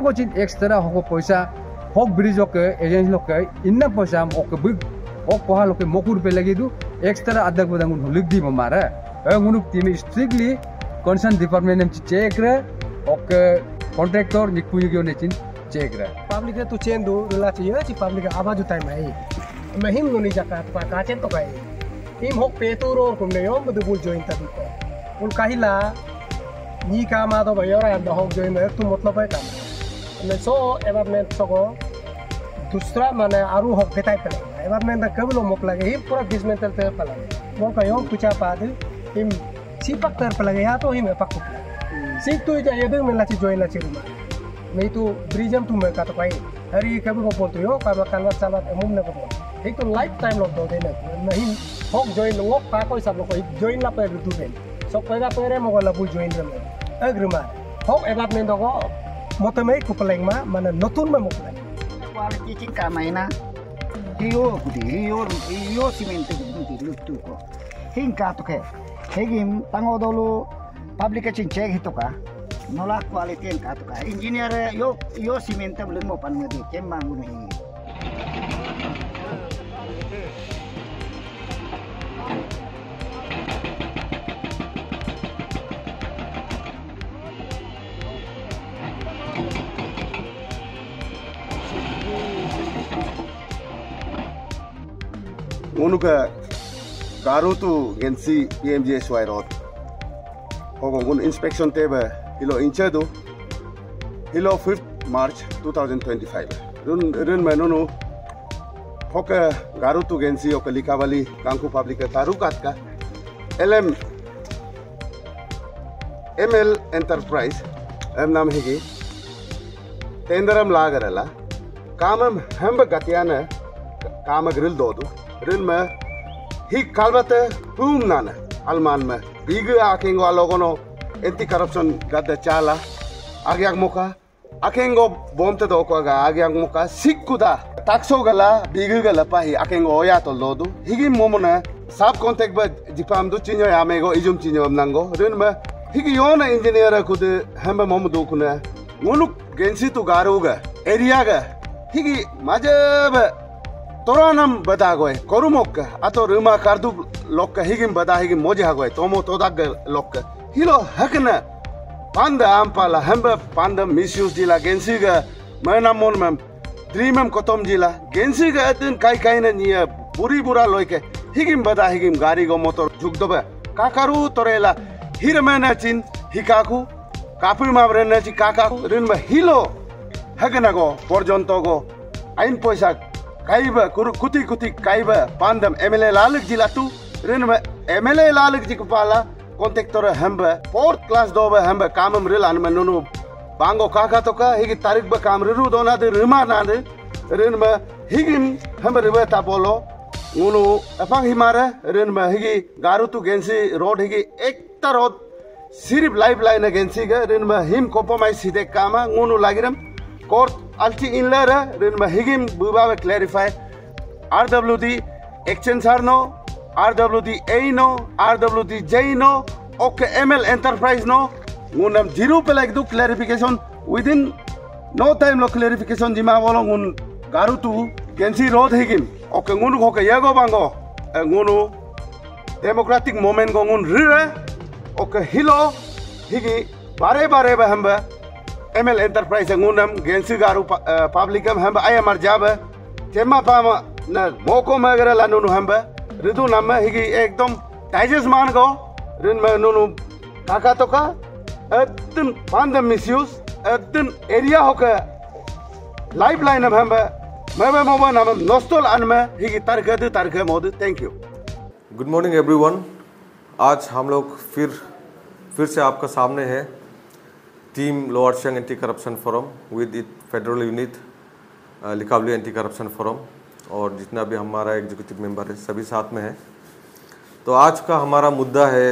को चिन एक्स्ट्रा हो पैसा हक ब्रिज के एजेंसी लोग के इन्ना पैसा ओके बिग ओ कोहा लोग के मोकुर पे लगी दु एक्स्ट्रा अदक बदंग हुलिक दी मारे गुनुक टीम स्ट्रिक्टली कंसर्न डिपार्टमेंट ने चेक रे ओके कॉन्ट्रैक्टर निकुई ने चिन चेक रे पब्लिक तो चेन दो रुला चाहिए ची पब्लिक आवाज टाइम है महिम नुनी जाका का चेन तो काय हिम हक पे तो रो कुम ने यम बदु बुल जॉइन तब को उन काहिला नी का मा तो भयो रा हक जॉइन है तू मतलब है काम ने सो एबार ने सको दूसरा माने आरु हक बेताय पे एबार ने कबलो मोक लगे ही पूरा डिसमेंटल पे लगे वो कयो कुचा पाद हिम सीपक तर पे लगे या तो हिम पक सीख तो जा यदि में लाची जॉइन लाची रुमा नहीं तो ब्रिजम तू में का तो पाई हरी कब को बोलते हो का कालवा चालवा मुम ने को एक तो लाइफ टाइम लोग दो देना नहीं हक जॉइन ngok का कोई सब लोग जॉइन ला पे दु देन सब पेगा पेरे मो ला बु जॉइन रे अग्रमा हक एबार ने दो मोतमे कुपलेंग मा माने नतुन में मोकले क्वालिटी चिंका माइना हियो सीमेंट गुदी लुटु को हिंका तो के हेगिम tango dolo publication check hitoka nola quality ka to ka engineer yo cement belum mo pan ngadi kemang ni उनुका गारुतु गेंसी PMGSY road होगो उन इंस्पेक्शन टेबे हिलो इंचेदु हिलो 5th March 2025 रुन मेनुनु होके गारुतु गेंसी ओके लिकावली कांकु पब्लिक तारुकात का ML एंटरप्राइज एम नाम हेगी टेंडरम लागरला कामम हम गतियाना काम ग्रिल दोदु रिन में ही कालबते पूम नाना अलमान में बीग आकेंगो आलोगोनो एंटी करप्शन गद्दे चाला आगे आग मुका आकेंगो बोमते दो को आगे आग मुका सिक्कुदा ताक्सो गला बीग गला पाही आकेंगो ओया तो लोदु हिगी मोमोना सब कॉन्टेक्ट बे जिपाम दु चिन्यो यामेगो इजुम चिन्यो नंगो रिन में हिगी योना इंजीनियर कुद हम मोम दु कुना मुनुक गेंसी तु गारुगा एरिया गा हिगी मजब तोरानम बदागोय कोरुमोक अतो रुमा कार्दु लोक हिगिम बदा हिगिम मोजे हागोय तोमो तोदाग लोक हिलो हकना पांद आमपाला हम्ब पांद मिसयूज जिला गेंसीगा मनामोन मम ड्रीमम कोतम जिला गेंसीगा अतन काई न निया बुरी बुरा लोयके हिगिम बदा हिगिम गाड़ी गो मोटर जुगदबे काकारू तोरेला हिरमेना चिन हिकाकू कापुर माबरेना चि काकाकू रिन हिलो हकना गो पर्यंतो गो आइन पैसा काइबा कुती कुती काइबा पांदम MLA लालक जिला तू रिन में MLA लालक जी कपाला कॉन्टेक्टर हम्बे 4th क्लास दोबे हम्बे कामम रिल अन मेनुनु बांगो काका तो का हिगी तारीख बे काम रिरु दोना दे रिमा ना दे रिन में हिगिम हम्बे रिबे ता बोलो उनु अफांग हिमारे रिन में हिगी गारु तू गेंसी रोड हिगी एकता रोड सिर्फ लाइफ लाइन गेंसी के रिन में हिम कॉम्प्रोमाइज सीधे कामा उनु लागिरम कोर्ट अल्टी इनलर रिन में हिगिम बुबा में clarify RWD exchange no RWD A no RWD J no okay ML enterprise no उनम जीरो पे लाइक दो clarification within no time लो क्लैरिफिकेशन जिमा बोलो उन गारु तू गेंसी रोड हिगिम ओके उन को के येगो बांगो उनु डेमोक्रेटिक मूवमेंट को उन रिरे ओके हिलो हिगी बारे बारे बे हम ML एंटरप्राइज उनम गेंसी गारु पब्लिकम हम IMR जाब तेमा पाम न मोको मगर लानुनु हम रिदु नम हिगी एकदम डाइजेस्ट मान गो रिन में नुनु काका तो का अदन पांद मिसयूज अदन एरिया होके लाइफ लाइन हम मैं मोबा नाम नोस्टल अन में हिगी तरगे मोद thank you. Good morning everyone. आज हम लोग फिर से आपका सामने है team lower Siang anti corruption forum with it federal unit Likabali anti corruption forum और जितना भी हमारा एग्जीक्यूटिव मेंबर है सभी साथ में है। तो आज का हमारा मुद्दा है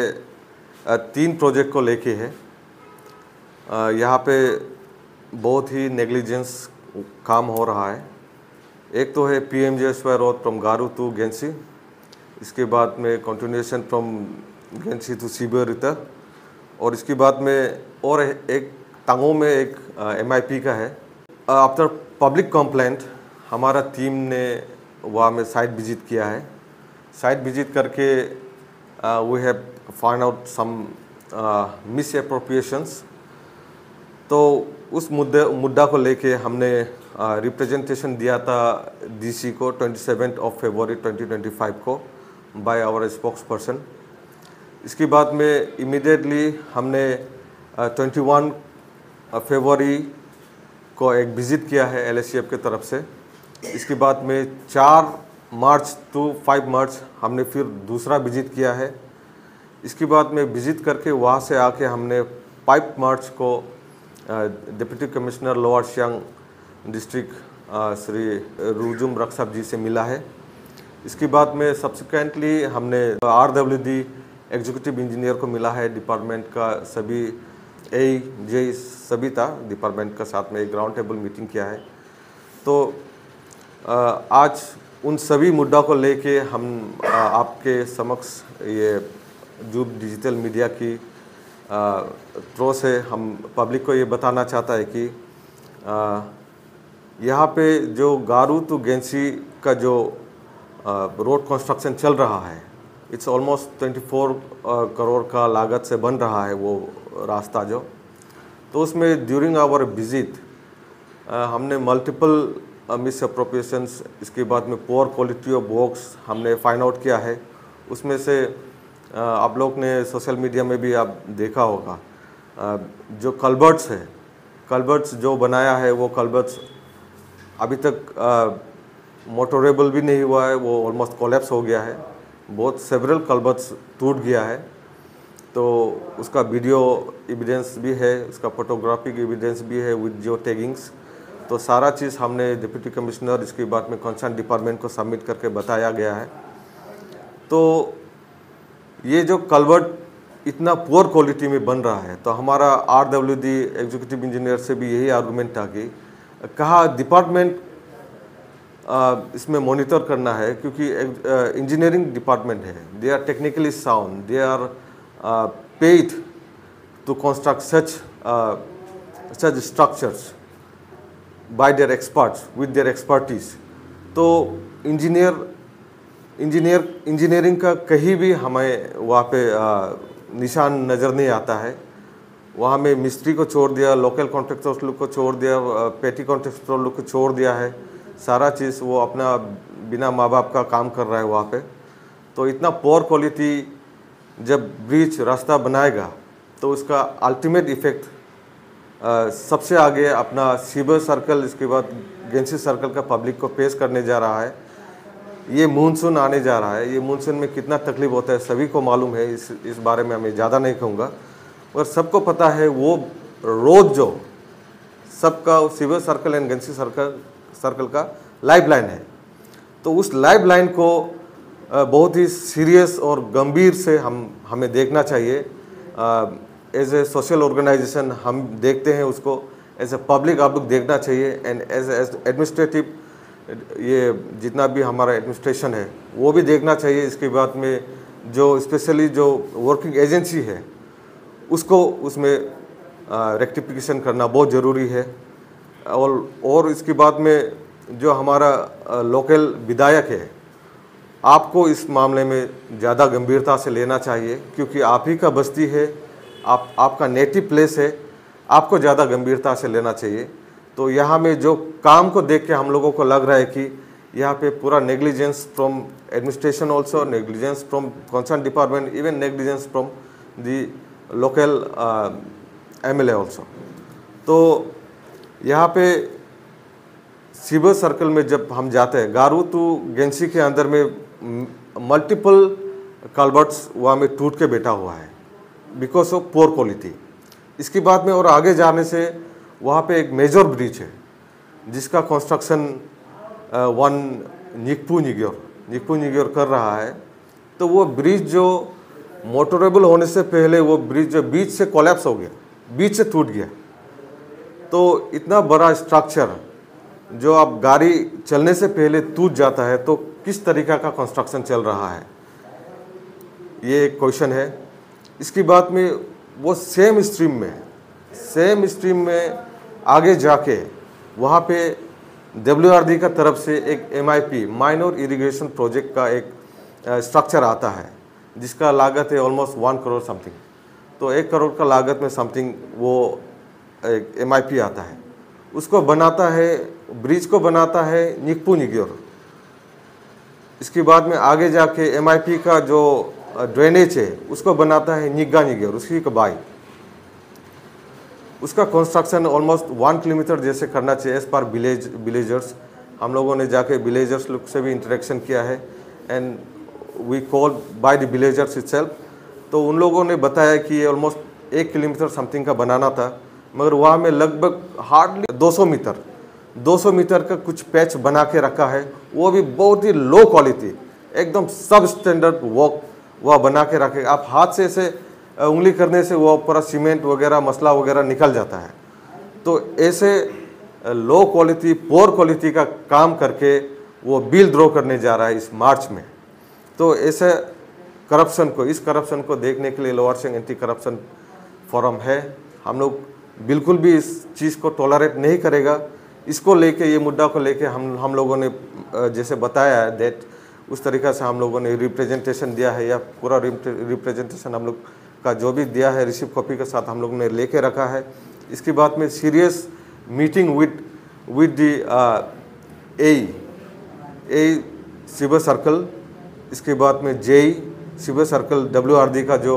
3 प्रोजेक्ट को लेके है। यहाँ पे बहुत ही नेग्लिजेंस काम हो रहा है। एक तो है PMGSY road from Garu to Gensi, इसके बाद में कंटिन्यूएशन फ्रॉम गेंसी टू सीबर रितर और इसके बाद में और एक तांगो में एक MIP का है आफ्टर पब्लिक कंप्लेंट हमारा टीम ने वहाँ में साइट विजिट किया है। साइट विजिट करके we have find out some misappropriations. तो उस मुद्दा को लेके हमने रिप्रेजेंटेशन दिया था डीसी को 27 फरवरी 2025 को बाय आवर स्पोक्स पर्सन। इसके बाद में इमीडिएटली हमने 21 फरवरी को एक विज़िट किया है LSCF के तरफ से। इसके बाद में 4 मार्च टू 5 मार्च हमने फिर दूसरा विज़िट किया है। इसके बाद में विज़िट करके वहाँ से आके हमने 5 मार्च को deputy commissioner lower Siang district Shri Rujum Rakshak ji से मिला है। इसके बाद में सब्सिक्वेंटली हमने RWD एग्जीक्यूटिव इंजीनियर को मिला है। डिपार्टमेंट का सभी AJ सभी था डिपार्टमेंट का, साथ में एक राउंड टेबल मीटिंग किया है। तो आज उन सभी मुद्दा को लेके हम आपके समक्ष ये जो डिजिटल मीडिया की थ्रू से हम पब्लिक को ये बताना चाहता है कि यहाँ पे जो गारू टू गेंसी का जो रोड कंस्ट्रक्शन चल रहा है, इट्स ऑलमोस्ट 24 करोड़ का लागत से बन रहा है वो रास्ता जो। तो उसमें ड्यूरिंग आवर विजिट हमने मल्टीपल मिस अप्रोप्रिएशंस, इसके बाद में पुअर क्वालिटी ऑफ वर्क्स हमने फाइंड आउट किया है। उसमें से आप लोग ने सोशल मीडिया में भी आप देखा होगा जो कल्वर्ट्स है, कल्वर्ट्स जो बनाया है वो कल्वर्ट्स अभी तक मोटरेबल भी नहीं हुआ है, वो ऑलमोस्ट कोलैप्स हो गया है। बहुत सेवरल कल्वर्ट्स टूट गया है। तो उसका वीडियो एविडेंस भी है, उसका फोटोग्राफिक एविडेंस भी है विद जियो टैगिंग्स। तो सारा चीज़ हमने डिप्टी कमिश्नर इसके बाद में कंसर्न डिपार्टमेंट को सबमिट करके बताया गया है। तो ये जो कल्वर्ट इतना पुअर क्वालिटी में बन रहा है, तो हमारा RWD एग्जीक्यूटिव इंजीनियर से भी यही आर्गूमेंट था कि कहा डिपार्टमेंट इसमें मॉनिटर करना है, क्योंकि इंजीनियरिंग डिपार्टमेंट है, they are technically sound, they are paid to construct such structures by their experts with their expertise. तो इंजीनियरिंग का कहीं भी हमें वहाँ पे निशान नज़र नहीं आता है। वहाँ में मिस्त्री को छोड़ दिया, लोकल कॉन्ट्रैक्टर्स लोग को छोड़ दिया, पेटी कॉन्ट्रैक्टर लोग को छोड़ दिया है। सारा चीज़ वो अपना बिना माँ बाप का काम कर रहा है वहाँ पे। तो इतना पुअर क्वालिटी जब ब्रिज रास्ता बनाएगा तो उसका अल्टीमेट इफ़ेक्ट सबसे आगे अपना सीबर सर्कल, इसके बाद गेंसी सर्कल का पब्लिक को पेश करने जा रहा है। ये मानसून आने जा रहा है, ये मानसून में कितना तकलीफ होता है सभी को मालूम है। इस बारे में मैं ज़्यादा नहीं कहूँगा, और सबको पता है वो रोड जो सबका सीवर सर्कल एंड गेंसी सर्कल का लाइफ लाइन है। तो उस लाइफ लाइन को बहुत ही सीरियस और गंभीर से हमें देखना चाहिए। एज ए सोशल ऑर्गेनाइजेशन हम देखते हैं उसको, एज ए पब्लिक आप लोग देखना चाहिए, एंड एज एडमिनिस्ट्रेटिव ये जितना भी हमारा एडमिनिस्ट्रेशन है वो भी देखना चाहिए। इसके बाद में जो स्पेशली जो वर्किंग एजेंसी है उसको उसमें रेक्टिफिकेशन करना बहुत ज़रूरी है। और इसके बाद में जो हमारा लोकल विधायक है, आपको इस मामले में ज़्यादा गंभीरता से लेना चाहिए, क्योंकि आप ही का बस्ती है, आपका नेटिव प्लेस है, आपको ज़्यादा गंभीरता से लेना चाहिए। तो यहाँ में जो काम को देख के हम लोगों को लग रहा है कि यहाँ पे पूरा negligence from administration also, negligence from concern department, even negligence from the local MLA also. तो यहाँ पे सीवर सर्कल में जब हम जाते हैं, गारू टू गेंसी के अंदर में मल्टीपल कल्वर्ट्स वहाँ में टूट के बैठा हुआ है बिकॉज ऑफ पुअर क्वालिटी। इसके बाद में और आगे जाने से वहाँ पे एक मेजर ब्रिज है जिसका कंस्ट्रक्शन वन निकपू निग्योर कर रहा है। तो वो ब्रिज जो मोटरेबल होने से पहले वो ब्रिज जो बीच से कोलैप्स हो गया, बीच से टूट गया। तो इतना बड़ा स्ट्रक्चर जो अब गाड़ी चलने से पहले टूट जाता है, तो किस तरीका का कंस्ट्रक्शन चल रहा है, ये एक क्वेश्चन है। इसकी बात में वो सेम स्ट्रीम में आगे जाके वहाँ पे WRD का तरफ से एक MIP माइनर इरिगेशन प्रोजेक्ट का एक स्ट्रक्चर आता है जिसका लागत है ऑलमोस्ट 1 करोड़ समथिंग। तो 1 करोड़ का लागत में समथिंग वो एक MIP आता है, उसको बनाता है, ब्रिज को बनाता है निकपू निग्योर। इसके बाद में आगे जाके MIP का जो ड्रेनेज है उसको बनाता है निग्गा निग्योर, उसकी कबाई। उसका कंस्ट्रक्शन ऑलमोस्ट 1 किलोमीटर जैसे करना चाहिए एज पर विलेजर्स। हम लोगों ने जाके विलेजर्स लोग से भी इंटरेक्शन किया है and we call by the villagers itself. तो उन लोगों ने बताया कि ये ऑलमोस्ट 1 किलोमीटर समथिंग का बनाना था, मगर वहाँ में लगभग हार्डली 200 मीटर का कुछ पैच बना के रखा है, वो भी बहुत ही लो क्वालिटी, एकदम सब स्टैंडर्ड वर्क वह बना के रखे। आप हाथ से ऐसे उंगली करने से वो पूरा सीमेंट वगैरह मसला वगैरह निकल जाता है। तो ऐसे लो क्वालिटी पोर क्वालिटी का काम करके वो बिल ड्रॉ करने जा रहा है इस मार्च में। तो ऐसे इस करप्शन को देखने के लिए lower Siang anti corruption forum है। हम लोग बिल्कुल भी इस चीज़ को टॉलरेट नहीं करेगा। इसको लेके, ये मुद्दा को लेके हम लोगों ने जैसे बताया है दैट उस तरीक़ा से हम लोगों ने रिप्रेजेंटेशन दिया है, या पूरा रिप्रेजेंटेशन हम लोग का जो भी दिया है रिसिप्ट कॉपी के साथ हम लोग ने लेके रखा है। इसके बाद में सीरियस मीटिंग विद द ए सिवर सर्कल, इसके बाद में जेई सिवर सर्कल WRD का जो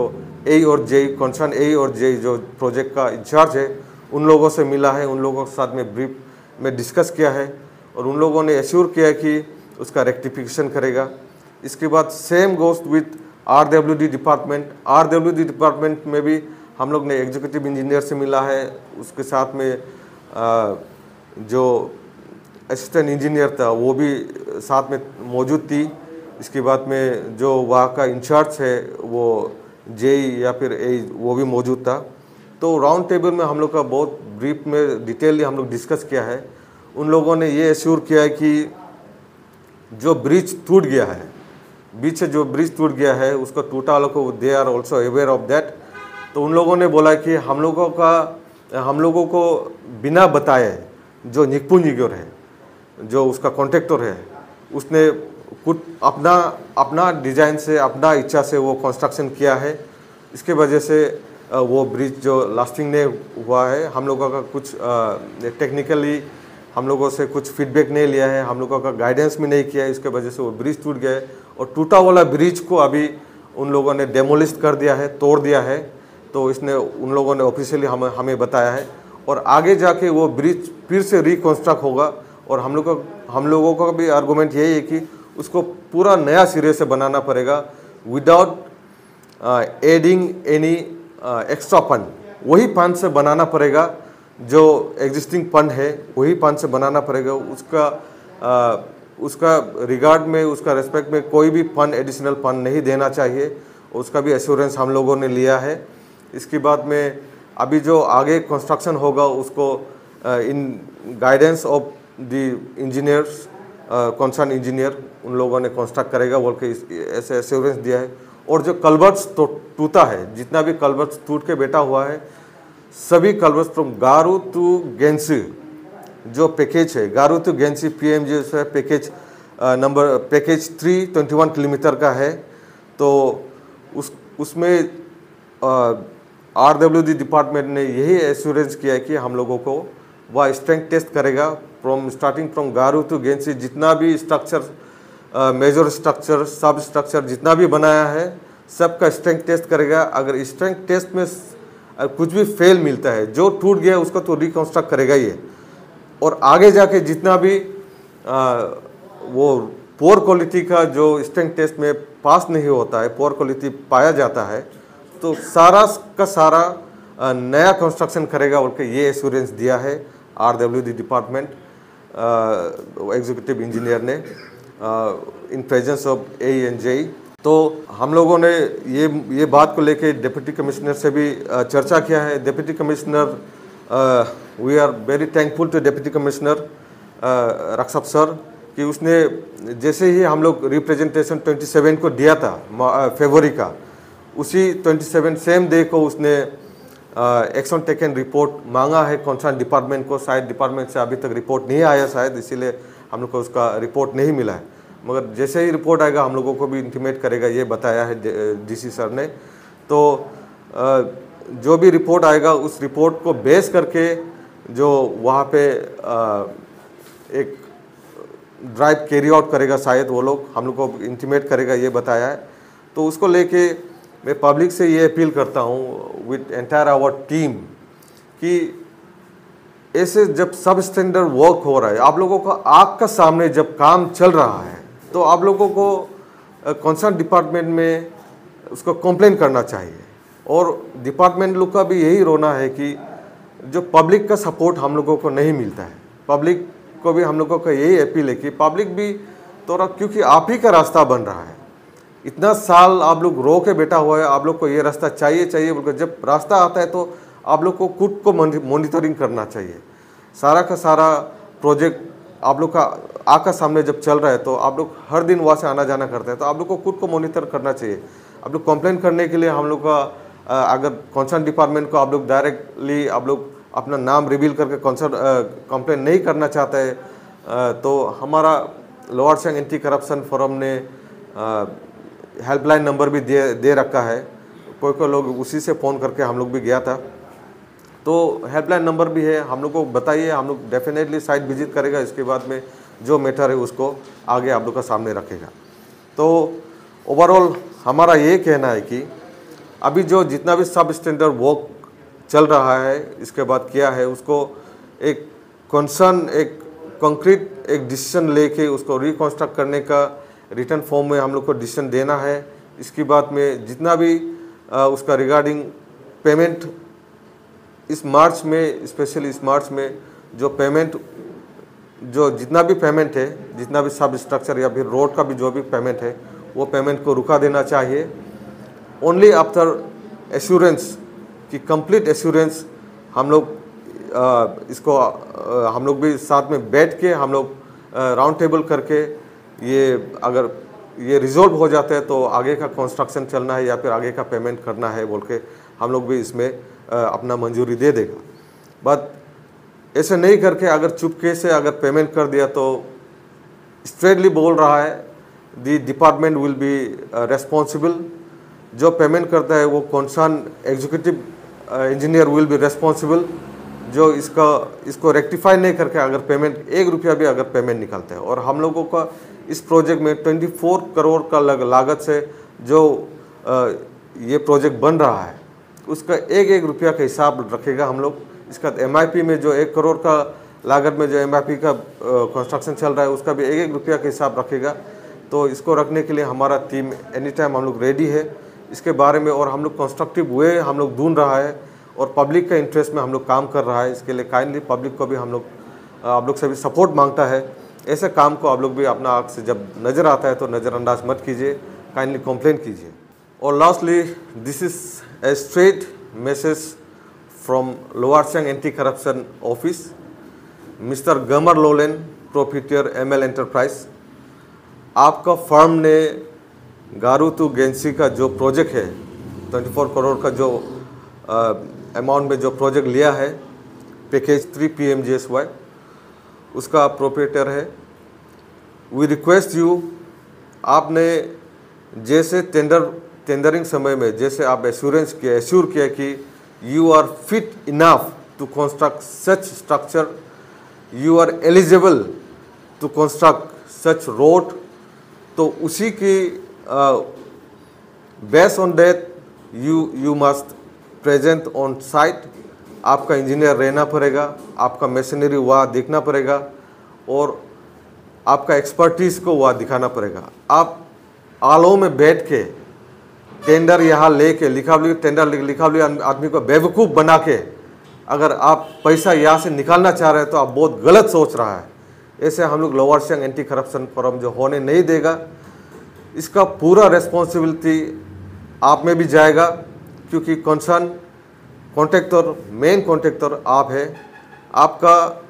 ए और जेई कंसर्न ए और जेई जो प्रोजेक्ट का इंचार्ज है उन लोगों से मिला है, उन लोगों के साथ में ब्रीफ में डिस्कस किया है और उन लोगों ने एश्योर किया कि उसका रेक्टिफिकेशन करेगा। इसके बाद same ghost with RWD department में भी हम लोग ने एग्जीक्यूटिव इंजीनियर से मिला है, उसके साथ में जो असिस्टेंट इंजीनियर था वो भी साथ में मौजूद थी। इसके बाद में जो वहाँ का इंचार्ज है वो जेई या फिर ए वो भी मौजूद था। तो राउंड टेबल में हम लोग का बहुत ब्रीफ में डिटेलली हम लोग डिस्कस किया है। उन लोगों ने ये एश्योर किया है कि जो ब्रिज टूट गया है, बीच से जो ब्रिज टूट गया है उसको टूटा वालों को they are also aware of that. तो उन लोगों ने बोला कि हम लोगों को बिना बताए जो निकपू निग्योर है, जो उसका कॉन्ट्रैक्टर है, उसने कुछ अपना डिज़ाइन से, अपना इच्छा से वो कंस्ट्रक्शन किया है। इसके वजह से वो ब्रिज जो लास्टिंग नहीं हुआ है। हम लोगों का कुछ टेक्निकली हम लोगों से कुछ फीडबैक नहीं लिया है, हम लोगों का गाइडेंस भी नहीं किया है, इसके वजह से वो ब्रिज टूट गया है। और टूटा वाला ब्रिज को अभी उन लोगों ने डेमोलिश कर दिया है, तोड़ दिया है। तो इसने उन लोगों ने ऑफिशियली हमें बताया है और आगे जाके वो ब्रिज फिर से रिकंस्ट्रक्ट होगा। और हम लोगों का भी आर्गूमेंट यही है कि उसको पूरा नया सिरे से बनाना पड़ेगा without adding any extra fund. वही फंड से बनाना पड़ेगा, जो एग्जिस्टिंग फंड है वही फंड से बनाना पड़ेगा। उसका रिगार्ड में, उसका रेस्पेक्ट में कोई भी फंड, एडिशनल फंड नहीं देना चाहिए, उसका भी एश्योरेंस हम लोगों ने लिया है। इसके बाद में अभी जो आगे कंस्ट्रक्शन होगा उसको in guidance of the engineers, concern engineer उन लोगों ने कंस्ट्रक्ट करेगा बोल के ऐसे एश्योरेंस दिया है। और जो कल्वर्ट्स टूटा है, जितना भी कल्वर्ट्स टूट के बैठा हुआ है, सभी कल्वर्ट्स फ्रॉम गारू टू गेंसी जो पैकेज है, गारू टू गेंसी PMG से पैकेज 321 किलोमीटर का है। तो उसमें RWD डिपार्टमेंट ने यही एश्योरेंस किया है कि हम लोगों को वह स्ट्रेंथ टेस्ट करेगा स्टार्टिंग फ्रॉम गारू टू गेंसी, जितना भी स्ट्रक्चर, मेजर स्ट्रक्चर, सब स्ट्रक्चर जितना भी बनाया है सबका स्ट्रेंथ टेस्ट करेगा। अगर स्ट्रेंथ टेस्ट में कुछ भी फेल मिलता है, जो टूट गया उसको तो रिकंस्ट्रक्ट करेगा ही है। और आगे जाके जितना भी वो पोर क्वालिटी का जो स्ट्रेंथ टेस्ट में पास नहीं होता है, पोर क्वालिटी पाया जाता है, तो सारा का सारा नया कंस्ट्रक्शन करेगा बोल के ये एश्योरेंस दिया है RWD डिपार्टमेंट एग्जीक्यूटिव इंजीनियर ने in presence of A and J। तो हम लोगों ने ये बात को लेके डिप्टी कमिश्नर से भी चर्चा किया है। Deputy commissioner, we are very thankful to deputy commissioner Rakshak sir कि उसने जैसे ही हम लोग रिप्रेजेंटेशन 27 को दिया था फरवरी का, उसी 27 सेम डे को उसने एक्शन टेकन रिपोर्ट मांगा है कंसर्न डिपार्टमेंट को। शायद डिपार्टमेंट से अभी तक रिपोर्ट नहीं आया शायद, इसीलिए हम लोग को उसका रिपोर्ट नहीं मिला है। मगर जैसे ही रिपोर्ट आएगा हम लोगों को भी इंटीमेट करेगा, ये बताया है डीसी सर ने। तो जो भी रिपोर्ट आएगा उस रिपोर्ट को बेस करके जो वहाँ पे एक ड्राइव कैरी आउट करेगा शायद वो लोग, हम लोग को इंटीमेट करेगा, ये बताया है। तो उसको लेके मैं पब्लिक से ये अपील करता हूँ विद एंटायर आवर टीम कि ऐसे जब सब स्टैंडर्ड वर्क हो रहा है, आप लोगों को आँख का सामने जब काम चल रहा है, तो आप लोगों को कंसर्न डिपार्टमेंट में उसको कंप्लेन करना चाहिए। और डिपार्टमेंट लोग का भी यही रोना है कि जो पब्लिक का सपोर्ट हम लोगों को नहीं मिलता है। पब्लिक को भी हम लोगों का यही अपील है कि पब्लिक भी थोड़ा, क्योंकि आप ही का रास्ता बन रहा है, इतना साल आप लोग रो के बैठा हुआ है, आप लोग को ये रास्ता चाहिए बोलकर जब रास्ता आता है तो आप लोग को खुद को मॉनिटरिंग करना चाहिए। सारा का सारा प्रोजेक्ट आप लोग का आँख का सामने जब चल रहा है तो आप लोग हर दिन वहाँ से आना जाना करते हैं, तो आप लोग को खुद को मॉनिटर करना चाहिए। आप लोग कंप्लेन करने के लिए हम लोग का अगर कंसर्न डिपार्टमेंट को आप लोग डायरेक्टली आप लोग अपना नाम रिवील करके कंप्लेन नहीं करना चाहते हैं, तो हमारा lower Siang anti corruption forum ने हेल्पलाइन नंबर भी दे रखा है। कोई लोग उसी से फ़ोन करके हम लोग भी गया था, तो हेल्पलाइन नंबर भी है, हम लोग को बताइए, हम लोग डेफिनेटली साइट विजिट करेगा। इसके बाद में जो मैटर है उसको आगे आप लोग का सामने रखेगा। तो ओवरऑल हमारा ये कहना है कि अभी जो जितना भी सब स्टैंडर्ड वर्क चल रहा है, इसके बाद किया है, उसको एक कंसर्न एक कंक्रीट एक डिसीजन लेके उसको रिकंस्ट्रक्ट करने का रिटर्न फॉर्म में हम लोग को डिसीजन देना है। इसके बाद में जितना भी उसका रिगार्डिंग पेमेंट इस मार्च में, स्पेशली इस मार्च में जो पेमेंट, जो जितना भी पेमेंट है, जितना भी सब स्ट्रक्चर या फिर रोड का भी जो भी पेमेंट है, वो पेमेंट को रुका देना चाहिए। ओनली आफ्टर एश्योरेंस कि कंप्लीट एश्योरेंस हम लोग इसको हम लोग भी साथ में बैठ के हम लोग राउंड टेबल करके ये अगर ये रिजॉल्व हो जाते हैं तो आगे का कंस्ट्रक्शन चलना है या फिर आगे का पेमेंट करना है बोल के हम लोग भी इसमें अपना मंजूरी दे देगा। बट ऐसे नहीं करके अगर चुपके से अगर पेमेंट कर दिया तो स्ट्रेटली बोल रहा है the department will be responsible. जो पेमेंट करता है वो concern executive engineer will be responsible. जो इसको रेक्टिफाई नहीं करके अगर पेमेंट 1 रुपया भी अगर पेमेंट निकलता है, और हम लोगों का इस प्रोजेक्ट में 24 करोड़ का लागत से जो ये प्रोजेक्ट बन रहा है उसका 1-1 रुपया का हिसाब रखेगा हम लोग। इसका MIP में जो 1 करोड़ का लागत में जो MIP का कंस्ट्रक्शन चल रहा है उसका भी 1-1 रुपया का हिसाब रखेगा। तो इसको रखने के लिए हमारा टीम एनी टाइम हम लोग रेडी है इसके बारे में, और हम लोग कंस्ट्रक्टिव वे हम लोग ढूंढ रहा है और पब्लिक का इंटरेस्ट में हम लोग काम कर रहा है। इसके लिए काइंडली पब्लिक को भी हम लोग आप लोग से भी सपोर्ट मांगता है। ऐसे काम को आप लोग भी अपना आँख से जब नज़र आता है तो नज़रअंदाज मत कीजिए, काइंडली कंप्लेन कीजिए। और lastly this is a straight message from lower Siang anti corruption office, mister Gamar Lolen, proprietor ML enterprise. आपका फर्म ने गारू टू गेंसी का जो प्रोजेक्ट है 24 करोड़ का जो अमाउंट में जो प्रोजेक्ट लिया है पैकेज 3 PMGSY, उसका प्रोप्राइटर है। वी रिक्वेस्ट यू, आपने जैसे टेंडरिंग समय में जैसे आप एश्योर किया कि you are fit enough to construct such structure, you are eligible to construct such road, तो उसी की based on that you must present on site. आपका इंजीनियर रहना पड़ेगा, आपका मशीनरी वहाँ देखना पड़ेगा और आपका एक्सपर्टीज़ को वहाँ दिखाना पड़ेगा। आप आलों में बैठ के टेंडर यहाँ लेके टेंडर लिखावली आदमी को बेवकूफ़ बना के अगर आप पैसा यहाँ से निकालना चाह रहे हैं तो आप बहुत गलत सोच रहा है। ऐसे हम लोग lower Siang anti corruption forum जो होने नहीं देगा, इसका पूरा रेस्पॉन्सिबिलिटी आप में भी जाएगा, क्योंकि कंसर्न कॉन्ट्रैक्टर, मेन कॉन्ट्रैक्टर आप है। आपका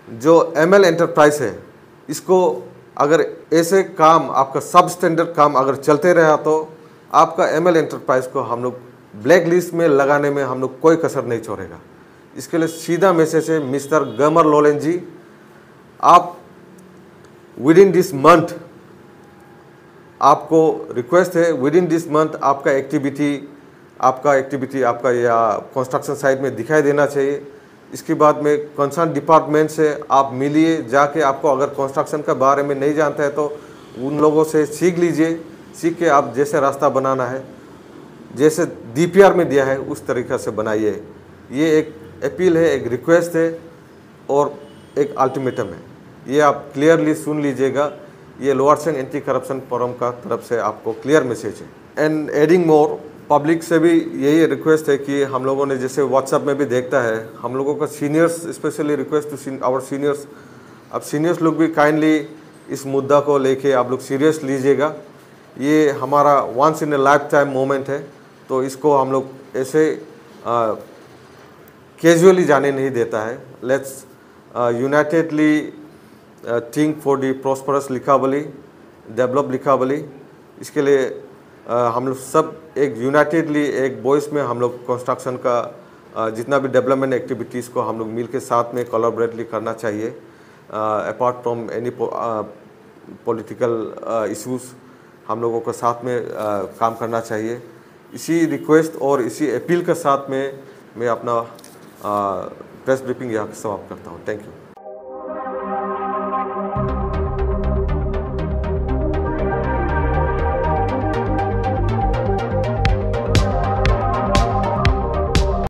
जो ML एंटरप्राइज है, इसको अगर ऐसे काम आपका सब स्टैंडर्ड काम अगर चलते रहा तो आपका ML एंटरप्राइज को हम लोग ब्लैक लिस्ट में लगाने में हम लोग कोई कसर नहीं छोड़ेगा। इसके लिए सीधा मैसेज है मिस्टर गमर लोलेन जी, आप विद इन दिस मंथ, आपको रिक्वेस्ट है विद इन दिस मंथ आपका एक्टिविटी आपका या कंस्ट्रक्शन साइट में दिखाई देना चाहिए। इसके बाद में कंसर्न डिपार्टमेंट से आप मिलिए, जाके आपको अगर कंस्ट्रक्शन के बारे में नहीं जानता है तो उन लोगों से सीख लीजिए, सीख के आप जैसे रास्ता बनाना है, जैसे DPR में दिया है उस तरीक़े से बनाइए। ये एक अपील है, एक रिक्वेस्ट है और एक अल्टीमेटम है। ये आप क्लियरली सुन लीजिएगा, ये lower Siang anti corruption forum का तरफ से आपको क्लियर मैसेज है। एंड एडिंग मोर, पब्लिक से भी यही रिक्वेस्ट है कि हम लोगों ने जैसे व्हाट्सएप में भी देखता है, हम लोगों का seniors specially request to our seniors, अब सीनियर्स लोग भी काइंडली इस मुद्दा को लेके आप लोग सीरियस लीजिएगा। ये हमारा once in a lifetime moment है, तो इसको हम लोग ऐसे कैजुअली जाने नहीं देता है। Let's unitedly think for the prosperous Likabali, develop Likabali. इसके लिए हम लोग सब एक यूनाइटेडली एक वॉइस में हम लोग कंस्ट्रक्शन का जितना भी डेवलपमेंट एक्टिविटीज़ को हम लोग मिल के साथ में कोलैबोरेटली करना चाहिए। Apart from any political issues हम लोगों को साथ में काम करना चाहिए। इसी रिक्वेस्ट और इसी अपील के साथ में मैं अपना प्रेस ब्रीफिंग यहाँ समाप्त करता हूँ। Thank you.